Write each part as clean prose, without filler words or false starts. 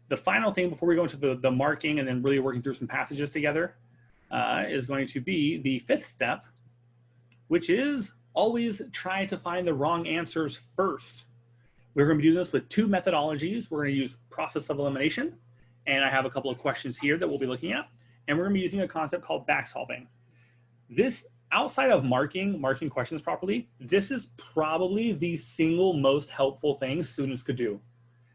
The final thing before we go into the marking and then really working through some passages together is going to be the fifth step, which is always try to find the wrong answers first. We're going to be doing this with two methodologies. We're going to use process of elimination, and I have a couple of questions here that we'll be looking at, and we're going to be using a concept called back solving. This, outside of marking questions properly, this is probably the single most helpful thing students could do.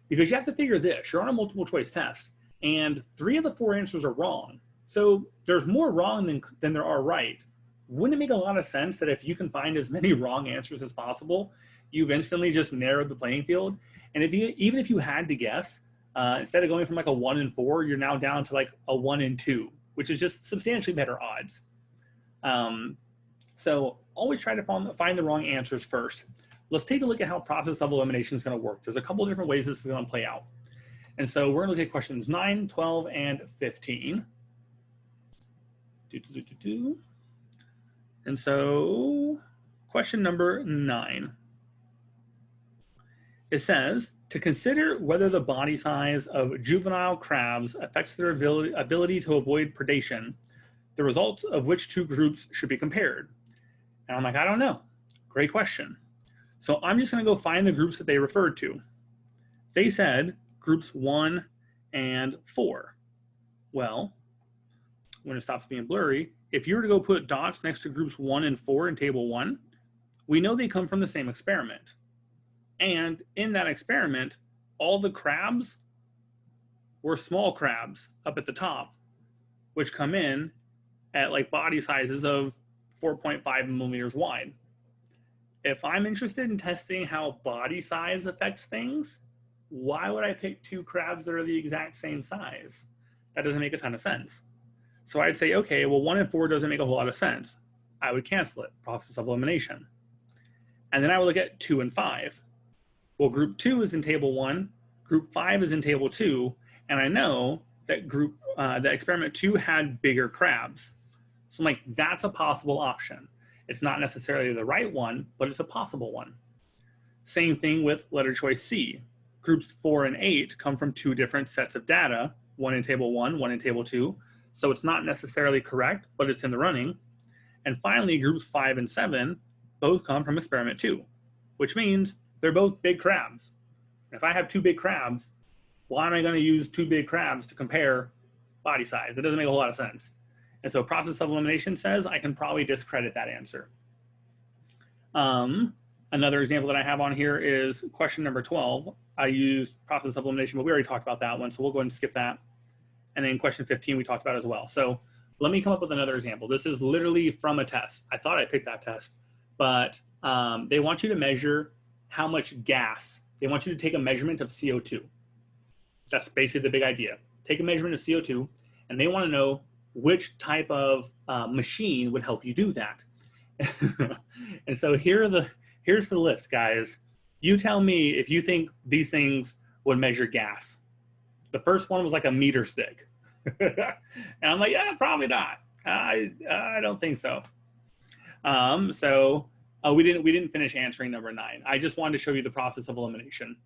Because you have to figure this, you're on a multiple choice test, and 3 of the 4 answers are wrong. So there's more wrong than there are right. Wouldn't it make a lot of sense that if you can find as many wrong answers as possible, you've instantly just narrowed the playing field? And even if you had to guess, instead of going from like a 1 in 4, you're now down to like a 1 in 2, which is just substantially better odds. So always try to find the wrong answers first. Let's take a look at how process of elimination is going to work. There's a couple of different ways this is going to play out. And so we're going to look at questions 9, 12, and 15. And so question number 9. It says, to consider whether the body size of juvenile crabs affects their ability to avoid predation, the results of which 2 groups should be compared. And I'm like, I don't know. Great question. So I'm just going to go find the groups that they referred to. They said groups 1 and 4. Well, when it stops being blurry, if you were to go put dots next to groups 1 and 4 in table 1, we know they come from the same experiment. And in that experiment, all the crabs were small crabs up at the top, which come in at like body sizes of 4.5 millimeters wide. If I'm interested in testing how body size affects things, why would I pick 2 crabs that are the exact same size? That doesn't make a ton of sense. So I'd say, okay, well, 1 and 4 doesn't make a whole lot of sense. I would cancel it, process of elimination. And then I would look at 2 and 5. Well, group 2 is in table 1, group 5 is in table 2, and I know that that experiment 2 had bigger crabs. So I'm like, that's a possible option. It's not necessarily the right one, but it's a possible one. Same thing with letter choice C. Groups 4 and 8 come from 2 different sets of data, one in table 1, one in table 2. So it's not necessarily correct, but it's in the running. And finally, groups 5 and 7 both come from experiment 2, which means they're both big crabs. If I have 2 big crabs, why am I going to use 2 big crabs to compare body size? It doesn't make a whole lot of sense. And so process of elimination says I can probably discredit that answer. Another example that I have on here is question number 12. I used process of elimination, but we already talked about that one, so we'll go ahead and skip that. And then question 15 we talked about as well. So let me come up with another example. This is literally from a test. I thought I picked that test, but they want you to measure how much gas. They want you to take a measurement of CO2. That's basically the big idea. Take a measurement of CO2, and they want to know which type of machine would help you do that. And so here's the list, guys. You tell me if you think these things would measure gas. The first one was like a meter stick. And I'm like, yeah, probably not. I don't think so. We didn't finish answering number 9. I just wanted to show you the process of elimination.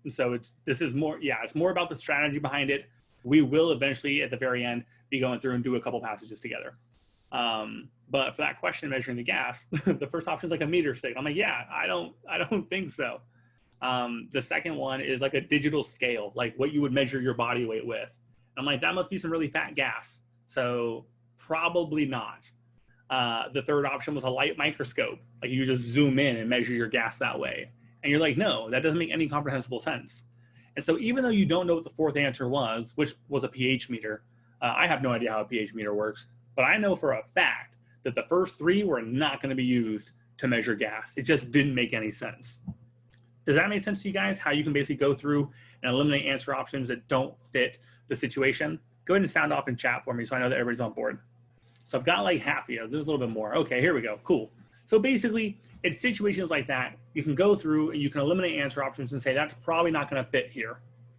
And so it's more about the strategy behind it. We will eventually at the very end be going through and do a couple passages together. But for that question measuring the gas, the first option is like a meter stick. I'm like, yeah, I don't think so. The second one is like a digital scale, like what you would measure your body weight with. I'm like, that must be some really fat gas. So probably not. The third option was a light microscope. Like you just zoom in and measure your gas that way. And you're like, no, that doesn't make any comprehensible sense. And so even though you don't know what the fourth answer was, which was a pH meter, I have no idea how a pH meter works, but I know for a fact that the first 3 were not going to be used to measure gas. It just didn't make any sense. Does that make sense to you guys? How you can basically go through and eliminate answer options that don't fit the situation? Go ahead and sound off in chat for me so I know that everybody's on board. So I've got like half of you. There's a little bit more. Okay, here we go. Cool. So basically, it's situations like that. You can go through and you can eliminate answer options and say, that's probably not going to fit here.